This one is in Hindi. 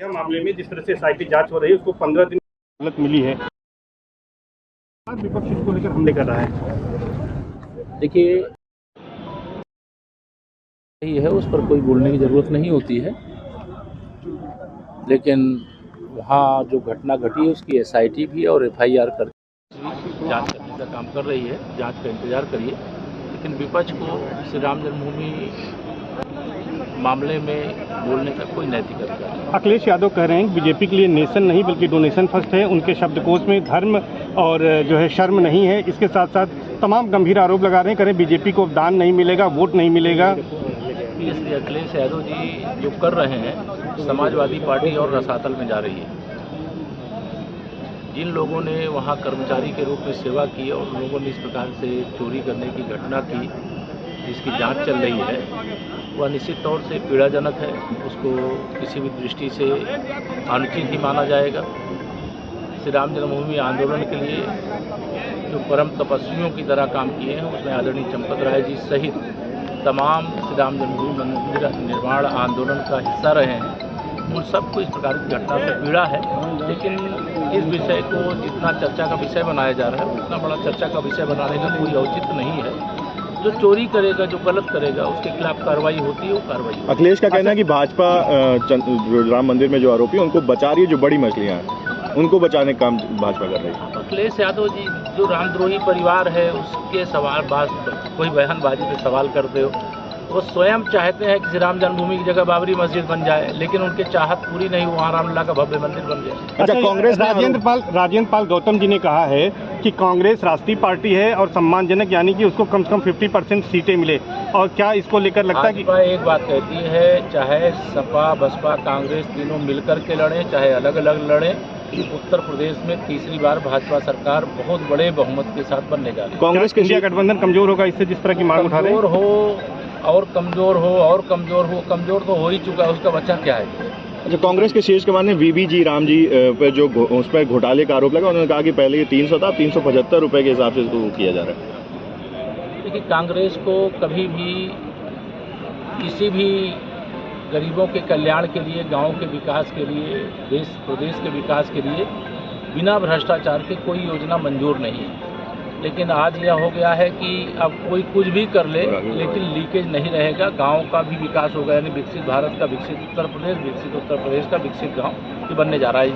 मामले में जिस तरह से SIT जांच हो रही है उसको 15 दिन मोहलत मिली है, विपक्ष इसको लेकर हमले कर रहा है। देखिए, यही है, उस पर कोई बोलने की ज़रूरत नहीं होती है, लेकिन वहाँ जो घटना घटी है उसकी SIT भी और FIR कर जांच करने का काम कर रही है। जांच का इंतजार करिए, लेकिन विपक्ष को श्री राम जन्मभूमि मामले में बोलने का कोई नैतिक अधिकार नहीं। अखिलेश यादव कह रहे हैं बीजेपी के लिए नेशन नहीं बल्कि डोनेशन फर्स्ट है। उनके शब्दकोश में धर्म और जो है शर्म नहीं है। इसके साथ साथ तमाम गंभीर आरोप लगा रहे हैं, करें बीजेपी को दान नहीं मिलेगा, वोट नहीं मिलेगा। इसलिए अखिलेश यादव जी जो कर रहे हैं, समाजवादी पार्टी और रसातल में जा रही है। जिन लोगों ने वहाँ कर्मचारी के रूप में सेवा की और लोगों ने इस प्रकार से चोरी करने की घटना की, जिसकी जांच चल रही है, वह निश्चित तौर से पीड़ाजनक है। उसको किसी भी दृष्टि से अनुचित ही माना जाएगा। श्री राम जन्मभूमि आंदोलन के लिए जो परम तपस्वियों की तरह काम किए हैं, उसमें आदरणीय चंपत राय जी सहित तमाम श्री राम जन्मभूमि मंदिर निर्माण आंदोलन का हिस्सा रहे हैं। उन सबको इस प्रकार की घटना से पीड़ा है, लेकिन इस विषय को जितना चर्चा का विषय बनाया जा रहा है, उतना बड़ा चर्चा का विषय बनाने का कोई औचित्य नहीं है। जो चोरी करेगा, जो गलत करेगा, उसके खिलाफ कार्रवाई होती है, वो कार्रवाई होती है। अखिलेश का कहना है कि भाजपा राम मंदिर में जो आरोपी है उनको बचा रही है, जो बड़ी मछलियाँ हैं उनको बचाने का काम भाजपा कर रही है। अखिलेश यादव जी जो रामद्रोही परिवार है उसके सवाल कोई बयानबाजी पे सवाल करते हो। वो स्वयं चाहते हैं कि श्री राम जन्मभूमि की जगह बाबरी मस्जिद बन जाए, लेकिन उनकी चाहत पूरी नहीं, वहाँ रामलला का भव्य मंदिर बन जाए। अच्छा, कांग्रेस राजेंद्र पाल गौतम जी ने कहा है कि कांग्रेस राष्ट्रीय पार्टी है और सम्मानजनक, यानी कि उसको कम से कम 50% सीटें मिले। और क्या इसको लेकर लगता है कि एक बात कहती है, चाहे सपा बसपा कांग्रेस तीनों मिलकर के लड़ें, चाहे अलग अलग लड़ें, उत्तर प्रदेश में तीसरी बार भाजपा सरकार बहुत बड़े बहुमत के साथ बनने जा रही है। कांग्रेस के इंडिया गठबंधन कमजोर होगा इससे, जिस तरह की मांग उठा रहे हैं? कमजोर तो हो ही चुका है, उसका बच्चा क्या है? अच्छा, कांग्रेस के शीर्ष कमान ने VBG राम जी पर जो उस पर घोटाले का आरोप लगा, उन्होंने कहा कि पहले ये 300 था, 375 रुपये के हिसाब से इसको किया जा रहा है। देखिए, कांग्रेस को कभी भी किसी भी गरीबों के कल्याण के लिए, गांव के विकास के लिए, देश प्रदेश के विकास के लिए बिना भ्रष्टाचार के कोई योजना मंजूर नहीं है। लेकिन आज यह हो गया है कि अब कोई कुछ भी कर ले, लेकिन लीकेज नहीं रहेगा। गांव का भी विकास होगा, यानी विकसित भारत का विकसित उत्तर प्रदेश का विकसित गांव ये बनने जा रहा है।